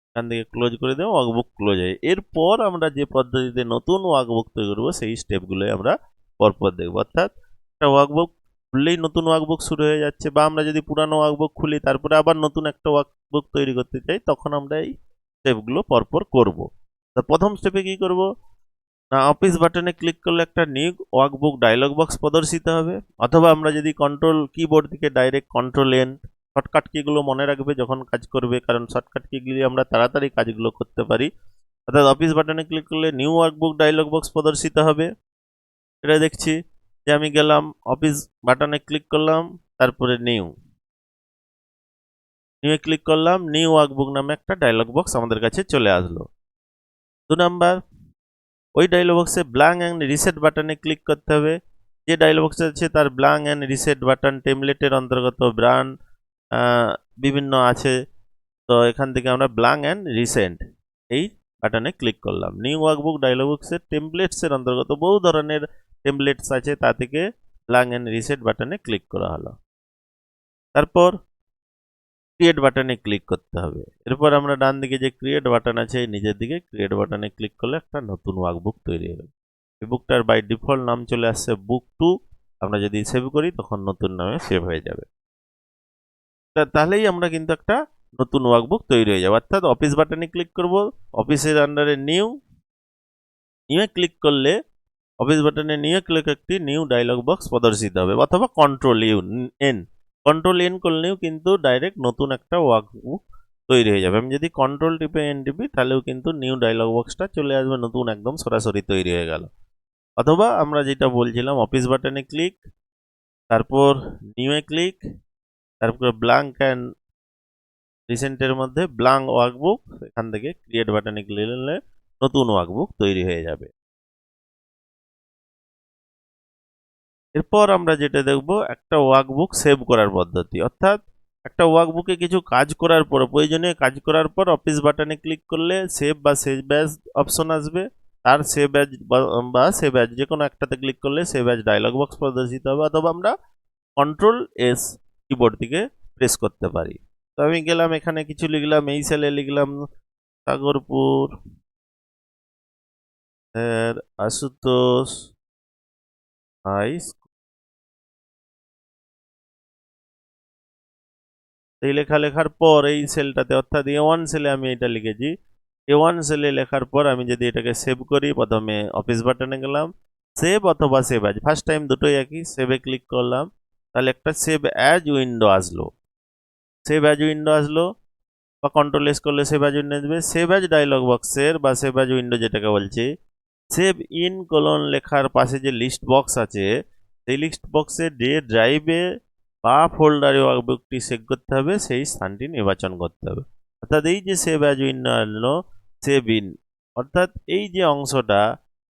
এখান থেকে ক্লোজ করে দেবো, ওয়ার্কবুক ক্লোজ হয়। এরপর আমরা যে পদ্ধতিতে নতুন ওয়ার্কবুক তৈরি করবো সেই স্টেপগুলোই আমরা পরপর দেখবো। অর্থাৎ একটা ওয়ার্কবুক খুললেই নতুন ওয়ার্কবুক শুরু হয়ে যাচ্ছে, বা আমরা যদি পুরানো ওয়ার্কবুক খুলি তারপরে আবার নতুন একটা ওয়ার্কবুক তৈরি করতে চাই, তখন আমরা এই স্টেপগুলো পরপর করব। তো প্রথম স্টেপে কি করব না, অফিস বাটনে ক্লিক করলে একটা নিউ ওয়ার্কবুক ডায়লগ বক্স প্রদর্শিত হবে, অথবা আমরা যদি কন্ট্রোল কিবোর্ড থেকে ডাইরেক্ট কন্ট্রোল এন শর্টকাট কিগুলো মনে রাখবে যখন কাজ করবে, কারণ শর্টকাট কিগুলি আমরা তাড়াতাড়ি কাজগুলো করতে পারি। অর্থাৎ অফিস বাটনে ক্লিক করলে নিউ ওয়ার্কবুক ডায়লগ বক্স প্রদর্শিত হবে। এটা দেখছি যে আমি গেলাম অফিস বাটনে ক্লিক করলাম, তারপরে নিউ নিউ ক্লিক করলাম, নিউ ওয়ার্কবুক নামে একটা ডায়লগ বক্স আমাদের কাছে চলে আসলো। 2 নাম্বার, ওই ডায়লগ বক্সে ব্ল্যাঙ্ক অ্যান্ড রিসেট বাটনে ক্লিক করতে হবে। যে ডায়লগ বক্স আছে তার ব্ল্যাঙ্ক অ্যান্ড রিসেট বাটন টেমপ্লেটের অন্তর্গত ব্রান্ড বিভিন্ন আছে, তো এখান থেকে আমরা ব্ল্যাঙ্ক অ্যান্ড রিসেন্ট এই বাটনে ক্লিক করলাম। নিউ ওয়ার্কবুক ডায়লগ বক্সের টেমপ্লেটসের অন্তর্গত বহু ধরনের টেমপ্লেটস আছে, তা থেকে ব্ল্যাঙ্ক অ্যান্ড রিসেট বাটনে ক্লিক করা হলো। তারপর ক্রিয়েট বাটনে ক্লিক করতে হবে। এরপর আমরা ডান দিকে যে ক্রিয়েট বাটন আছে নিচের দিকে ক্রিয়েট বাটনে ক্লিক করলে একটা নতুন ওয়ার্কবুক তৈরি হবে। এই বুকটার বাই ডিফল্ট নাম চলে আসছে বুক 2, আমরা যদি সেভ করি তখন নতুন নামে সেভ হয়ে যাবে। তাহলেই আমরা কিন্তু একটা নতুন ওয়ার্কবুক তৈরি হয়ে যাবে। অর্থাৎ অফিস বাটনে ক্লিক করব, অফিসের আন্ডারে নিউ ক্লিক করলে অফিস বাটনে ক্লিক একটি নিউ ডায়লগ বক্স প্রদর্শিত হবে, অথবা কন্ট্রোল এন করলেও কিন্তু ডাইরেক্ট নতুন একটা ওয়ার্কবুক তৈরি হয়ে যাবে। আমি যদি কন্ট্রোল টিপে এন টিপি তাহলেও কিন্তু নিউ ডায়লগ বক্সটা চলে আসবে, নতুন একদম সরাসরি তৈরি হয়ে গেল। অথবা আমরা যেটা বলছিলাম অফিস বাটনে ক্লিক, তারপর নিউ ক্লিক, তারপর ব্ল্যাঙ্ক অ্যান্ড রিসেন্টের মধ্যে ব্ল্যাঙ্ক ওয়ার্কবুক, এখান থেকে ক্রিয়েট বাটনে ক্লিক করলে নতুন ওয়ার্কবুক তৈরি হয়ে যাবে। এরপর আমরা যেটা দেখব একটা ওয়ার্কবুক সেভ করার পদ্ধতি। অর্থাৎ একটা ওয়ার্কবুকে কিছু কাজ করার পর, প্রয়োজনীয় কাজ করার পর অফিস বাটনে ক্লিক করলে সেভ বা সেভ অ্যাজ অপশন আসবে, তার সেভ অ্যাজ বা সেভ অ্যাজ যে কোনো একটাতে ক্লিক করলে সেভ অ্যাজ ডায়লগ বক্স প্রদর্শিত হবে, অথবা আমরা কন্ট্রোল এস কিবোর্ড থেকে প্রেস করতে পারি। তো আমি গেলাম এখানে কিছু লিখলাম, এই সেলে লিখলাম সাগরপুর আশুতোষ হাই স্কুল। এই লেখার পর এই সেলটাতে অর্থাৎ A1 সেলে আমি এটা লিখেছি। A1 সেলে লেখার পর আমি যদি এটাকে সেভ করি, প্রথমে অফিস বাটনে গেলাম, সেভ অথবা সেভ অ্যাজ, ফার্স্ট টাইম দুটোই একই, সেভে ক্লিক করলাম, তাহলে একটা সেভ অ্যাজ উইন্ডো আসলো। সেভ অ্যাজ উইন্ডো আসলো বা কন্ট্রোল এস করলে সেভ অ্যাজ উইন্ডো আসবে। সেভ অ্যাজ ডায়লগ বক্সের বা সেভ অ্যাজ উইন্ডো যেটাকে বলছি, সেভ ইন কোলন লেখার পাশে যে লিস্ট বক্স আছে সেই লিস্ট বক্সে যে ড্রাইভে বা ফোল্ডারে ওয়ার্কবুকটি সেভ করতে হবে সেই স্থানটি নির্বাচন করতে হবে। অর্থাৎ এই যে সেভ অ্যাজ উইন্ডো আসলো, সেভ ইন, অর্থাৎ এই যে অংশটা,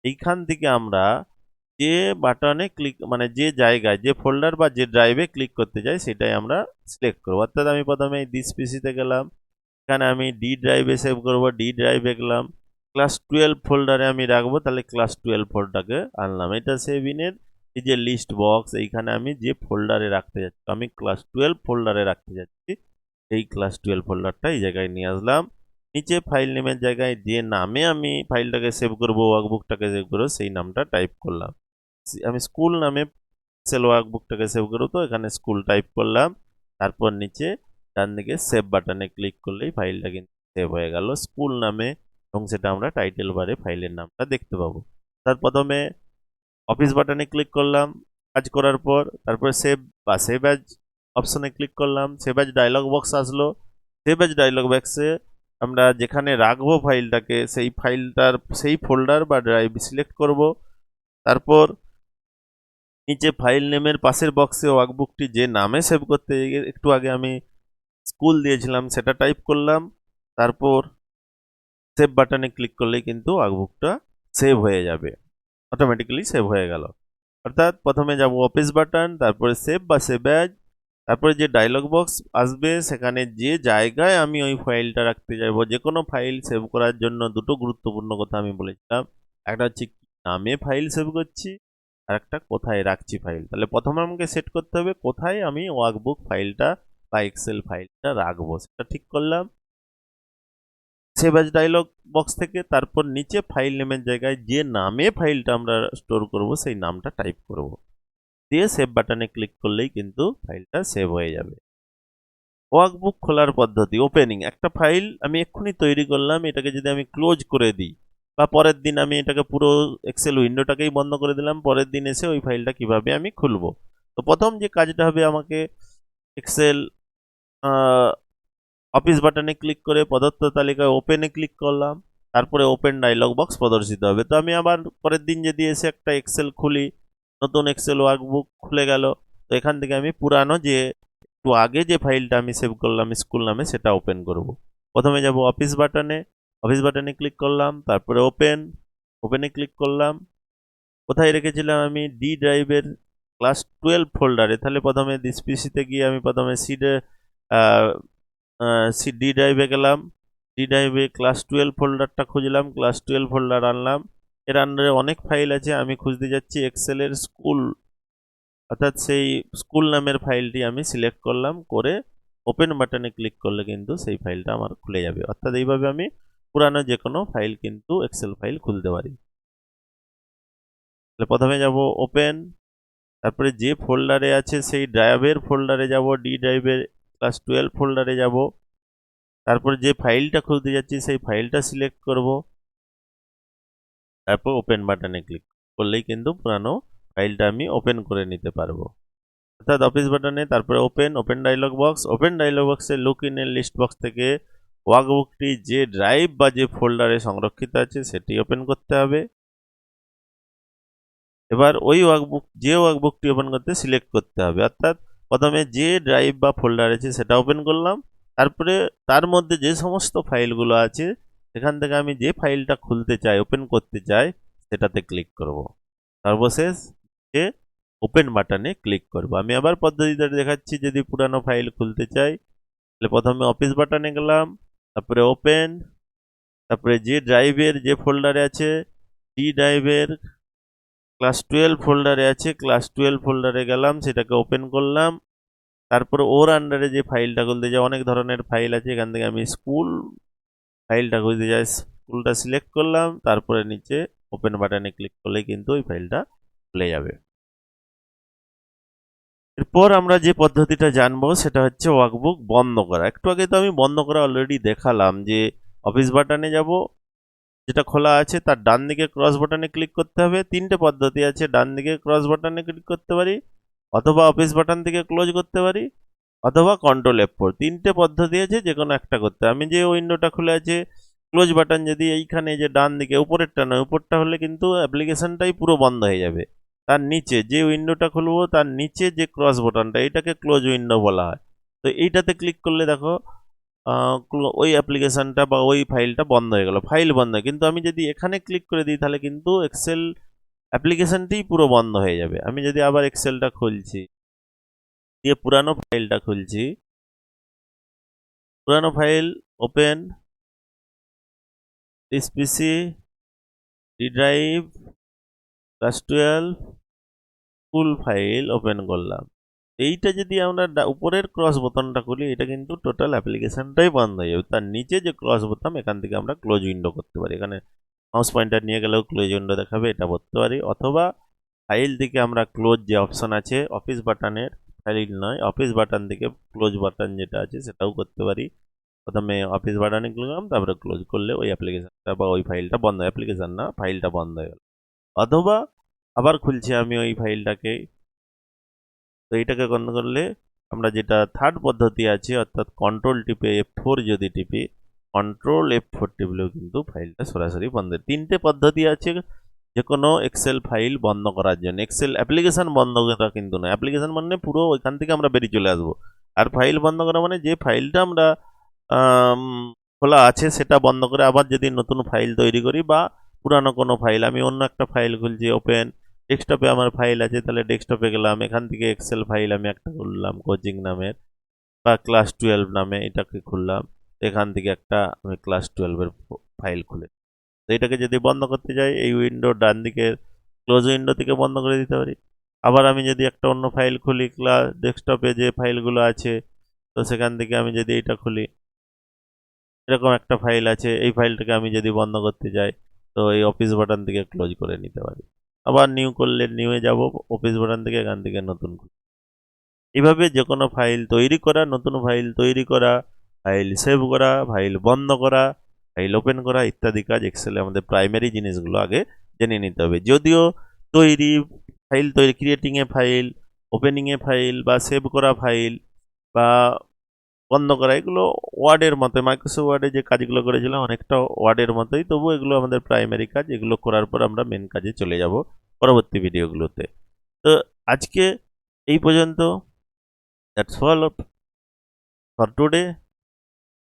এইখান থেকে আমরা যে বাটনে ক্লিক মানে যে জায়গায় যে ফোল্ডার বা যে ড্রাইভে ক্লিক করতে চাই সেটাই আমরা সিলেক্ট করবো। অর্থাৎ আমি প্রথমে এই দিস পিসিতে গেলাম, এখানে আমি ডি ড্রাইভে সেভ করব, ডি ড্রাইভে গেলাম, ক্লাস 12 ফোল্ডারে আমি রাখবো, তাহলে ক্লাস 12 ফোল্ডারকে আনলাম। এটা সেভ ইনের এই যে লিস্ট বক্স, এইখানে আমি যে ফোল্ডারে রাখতে যাচ্ছি, আমি ক্লাস 12 ফোল্ডারে রাখতে যাচ্ছি, এই ক্লাস 12 ফোল্ডারটা এই জায়গায় নিয়ে আসলাম। নিচে ফাইল নেমের জায়গায় যে নামে আমি ফাইলটাকে সেভ করবো, ওয়ার্কবুকটাকে সেভ করবো, সেই নামটা টাইপ করলাম। আমি স্কুল নামে এক্সেল ওয়ার্কবুকটাকে সেভ করবো, তো এখানে স্কুল টাইপ করলাম। তারপর নিচে ডান দিকে সেভ বাটনে ক্লিক করলেই ফাইলটা কিন্তু সেভ হয়ে গেল স্কুল নামে, এবং সেটা আমরা টাইটেল বারে ফাইলের নামটা দেখতে পাবো। তার প্রথমে অফিস বাটনে ক্লিক করলাম কাজ করার পর, তারপরে সেভ বা সেভ অ্যাজ অপশনে ক্লিক করলাম, সেভ অ্যাজ ডায়লগ বক্স আসলো। সেভ অ্যাজ ডায়লগ বক্সে আমরা যেখানে রাখবো ফাইলটাকে, সেই ফাইলটার সেই ফোল্ডার বা ড্রাইভ সিলেক্ট করব। তারপর নিচে ফাইল নেমের পাশের বক্সে ওয়ার্কবুকটি যে নামে সেভ করতে একটু আগে আমি স্কুল দিয়েছিলাম সেটা টাইপ করলাম। তারপর সেভ বাটনে ক্লিক করলেই কিন্তু ওয়ার্কবুকটা সেভ হয়ে যাবে, অটোমেটিক্যালি সেভ হয়ে গেল। অর্থাৎ প্রথমে যাব অফিস বাটন, তারপরে সেভ বা সেভ অ্যাজ, তারপরে যে ডায়লগ বক্স আসবে সেখানে যে জায়গায় আমি ওই ফাইলটা রাখতে চাইবো। যে কোনো ফাইল সেভ করার জন্য দুটো গুরুত্বপূর্ণ কথা আমি বলেছিলাম, একটা হচ্ছে কি নামে ফাইল সেভ করছি, আর একটা কোথায় রাখছি ফাইল। তাহলে প্রথমে আমাকে সেট করতে হবে কোথায় আমি ওয়ার্কবুক ফাইলটা বা এক্সেল ফাইলটা রাখবো, সেটা ঠিক করলাম। সেভ অ্যাজ ডায়লগ বক্স থেকে তারপর নিচে ফাইল নেমের জায়গায় যে নামে ফাইলটা আমরা স্টোর করব সেই নামটা টাইপ করব, দিয়ে সেভ বাটনে ক্লিক করলেই কিন্তু ফাইলটা সেভ হয়ে যাবে। ওয়ার্কবুক খোলার পদ্ধতি, ওপেনিং। একটা ফাইল আমি এক্ষুনি তৈরি করলাম, এটাকে যদি আমি ক্লোজ করে দিই বা পরের দিন আমি এটাকে পুরো এক্সেল উইন্ডোটাকেই বন্ধ করে দিলাম, পরের দিন এসে ওই ফাইলটা কিভাবে আমি খুলবো। তো প্রথম যে কাজটা হবে, আমাকে এক্সেল অফিস বাটনে ক্লিক করে প্রদত্ত তালিকায় ওপেনে ক্লিক করলাম, তারপরে ওপেন ডায়লগ বক্স প্রদর্শিত হবে। তো আমি আবার পরের দিন যদি এসে একটা এক্সেল খুলি, নতুন এক্সেল ওয়ার্কবুক খুলে গেল। তো এখান থেকে আমি পুরানো যে একটু আগে যে ফাইলটা আমি সেভ করলাম স্কুল নামে সেটা ওপেন করব। প্রথমে যাব অফিস বাটনে, অফিস বাটনে ক্লিক করলাম, তারপরে ওপেন, ওপেনে ক্লিক করলাম। কোথায় রেখেছিলাম আমি ডি ড্রাইভের ক্লাস 12 ফোল্ডারে, তাহলে প্রথমে দিস পিসিতে গিয়ে আমি প্রথমে ডি ড্রাইভে গেলাম, ডি ড্রাইভে ক্লাস 12 ফোল্ডারটা খুঁজলাম, ক্লাস 12 ফোল্ডার আনলাম। এর আন্ডারে অনেক ফাইল আছে, আমি খুঁজতে যাচ্ছি এক্সেলের স্কুল, অর্থাৎ সেই স্কুল নামের ফাইলটি আমি সিলেক্ট করলাম, করে ওপেন বাটনে ক্লিক করলে কিন্তু সেই ফাইলটা আমার খুলে যাবে। অর্থাৎ এইভাবে আমি পুরানো যে কোনো ফাইল কিন্তু এক্সেল ফাইল খুলতে পারি। তাহলে প্রথমে যাব ওপেন, তারপরে যে ফোল্ডারে আছে সেই ড্রাইভের ফোল্ডারে যাব, ডি ড্রাইভের ক্লাস 12 ফোল্ডারে যাব, তারপর যে ফাইলটা খুলতে যাচ্ছি সেই ফাইলটা সিলেক্ট করব, তারপর ওপেন বাটনে ক্লিক করলেই কিন্তু পুরানো ফাইলটা আমি ওপেন করে নিতে পারবো। অর্থাৎ অফিস বাটনে তারপরে open, open dialog box, open dialog বক্সে লুক ইন এর লিস্ট বক্স থেকে ওয়ার্কবুকটি যে ড্রাইভ বা যে ফোল্ডারে সংরক্ষিত আছে সেটি ওপেন করতে হবে। এবার ওই ওয়ার্কবুকটি ওপেন করতে সিলেক্ট করতে হবে, অর্থাৎ প্রথমে যে ড্রাইভ বা ফোল্ডার আছে সেটা ওপেন করলাম, তারপরে তার মধ্যে যে সমস্ত ফাইলগুলো আছে সেখান থেকে আমি যে ফাইলটা খুলতে চাই, ওপেন করতে চাই, সেটাতে ক্লিক করব। সর্বশেষ যে ওপেন বাটনে ক্লিক করব। আমি আবার পদ্ধতিটা দেখাচ্ছি, যদি পুরানো ফাইল খুলতে চাই তাহলে প্রথমে অফিস বাটনে গেলাম, তারপরে ওপেন, তারপরে যে ড্রাইভের যে ফোল্ডারে আছে ডি ড্রাইভের ক্লাস 12 ফোল্ডারে আছে, ক্লাস 12 ফোল্ডারে গেলাম, সেটাকে ওপেন করলাম। তারপর ওর আন্ডারে যে ফাইলটা খুলতে যাই, অনেক ধরনের ফাইল আছে, এখান থেকে আমি স্কুল ফাইলটা খুলতে যাই, স্কুলটা সিলেক্ট করলাম, তারপরে নিচে ওপেন বাটনে ক্লিক করলে কিন্তু ওই ফাইলটা খুলে যাবে। এরপর আমরা যে পদ্ধতিটা জানবো সেটা হচ্ছে ওয়ার্কবুক বন্ধ করা। একটু আগে তো আমি বন্ধ করা অলরেডি দেখালাম, যে অফিস বাটনে যাব, যেটা খোলা আছে তার ডান দিকে ক্রস বাটনে ক্লিক করতে হবে। তিনটে পদ্ধতি আছে, ডান দিকে ক্রস বাটনে ক্লিক করতে পারি, অথবা অফিস বাটন থেকে ক্লোজ করতে পারি, অথবা কন্ট্রোল F4। তিনটে পদ্ধতি আছে, যে কোনো একটা করতে। আমি যে উইন্ডোটা খুলে আছে ক্লোজ বাটন, যদি এইখানে যে ডান দিকে উপরেরটা নয়, উপরটা হলে কিন্তু অ্যাপ্লিকেশনটাই পুরো বন্ধ হয়ে যাবে। তার নিচে যে উইন্ডোটা খুলবো তার নিচে যে ক্রস বাটনটা, এটাকে ক্লোজ উইন্ডো বলা হয়। তো এইটাতে ক্লিক করলে দেখো ওই অ্যাপ্লিকেশনটা বা ওই ফাইলটা বন্ধ হয়ে গেল, ফাইল বন্ধ। কিন্তু আমি যদি এখানে ক্লিক করে দিই তাহলে কিন্তু এক্সেল অ্যাপ্লিকেশনটিই পুরো বন্ধ হয়ে যাবে। আমি যদি আবার এক্সেলটা খুলছি, দিয়ে পুরানো ফাইলটা খুলছি, পুরানো file open this PC D drive class 12 full file open করলাম। এইটা যদি আমরা উপরের ক্রস বোতামটা খুলি, এটা কিন্তু টোটাল অ্যাপ্লিকেশনটাই বন্ধ হয়ে যাবে। তার নিচে যে ক্রস বোতাম, এখান থেকে আমরা ক্লোজ উইন্ডো করতে পারি। এখানে মাউস পয়েন্টার নিয়ে গেলেও ক্লোজ উইন্ডো দেখাবে, এটা করতে পারি। অথবা ফাইল থেকে আমরা ক্লোজ যে অপশন আছে অফিস বাটনের, ফাইল নয় অফিস বাটন থেকে ক্লোজ বাটন যেটা আছে সেটাও করতে পারি। প্রথমে অফিস বাটনে ক্লিক, তারপরে ক্লোজ করলে ওই অ্যাপ্লিকেশনটা বা ওই ফাইলটা বন্ধ, অ্যাপ্লিকেশন না ফাইলটা বন্ধ হয়ে গেল। অথবা আবার খুলছি আমি ওই ফাইলটাকে, তো এইটাকে বন্ধ করলে আমরা যেটা থার্ড পদ্ধতি আছে, অর্থাৎ কন্ট্রোল টিপে F4 যদি টিপি, কন্ট্রোল F4 টিপলেও কিন্তু ফাইলটা সরাসরি বন্ধ। তিনটে পদ্ধতি আছে যে কোনো এক্সেল ফাইল বন্ধ করার জন্য। এক্সেল অ্যাপ্লিকেশন বন্ধ করা কিন্তু না, অ্যাপ্লিকেশন মানে পুরো ওইখান থেকে আমরা বেরিয়ে চলে আসবো। আর ফাইল বন্ধ করা মানে যে ফাইলটা আমরা খোলা আছে সেটা বন্ধ করে আবার যদি নতুন ফাইল তৈরি করি, বা পুরানো কোনো ফাইল, আমি অন্য একটা ফাইল খুলছি, ওপেন ডেস্কটপে আমার ফাইল আছে, তাহলে ডেস্কটপে গেলাম, এখান থেকে এক্সেল ফাইল আমি একটা খুললাম কোচিং নামের বা ক্লাস 12 নামে, এটাকে খুললাম। এখান থেকে একটা আমি ক্লাস 12-এর ফাইল খুলে, তো এটাকে যদি বন্ধ করতে যাই এই উইন্ডো ডান দিকে ক্লোজ উইন্ডো থেকে বন্ধ করে দিতে পারি। আবার আমি যদি একটা অন্য ফাইল খুলি, ক্লাস ডেস্কটপে যে ফাইলগুলো আছে, তো সেখান থেকে আমি যদি এটা খুলি, এরকম একটা ফাইল আছে, এই ফাইলটাকে আমি যদি বন্ধ করতে যাই, তো এই অফিস বাটন থেকে ক্লোজ করে নিতে পারি। আবার নিউ করলে নিউয়ে যাব, অফিস বাটন থেকে এখান থেকে নতুন। এইভাবে যে কোনো ফাইল তৈরি করা, নতুন ফাইল তৈরি করা, ফাইল সেভ করা, ফাইল বন্ধ করা, ফাইল ওপেন করা ইত্যাদি কাজ এক্সেলে আমাদের প্রাইমারি জিনিসগুলো আগে জেনে নিতে হবে। যদিও তৈরি ফাইল তৈরি, creating a file, opening A file বা সেভ করা ফাইল বা বন্ধ করা, এগুলো ওয়ার্ডের মতো, মাইক্রোসফট ওয়ার্ডে যে কাজগুলো করেছিলাম অনেকটা ওয়ার্ডের মতোই, তবু এগুলো আমাদের প্রাইমারি কাজ। এগুলো করার পর আমরা মেন কাজে চলে যাব পরবর্তী ভিডিওগুলোতে। তো আজকে এই পর্যন্ত। That's all for today.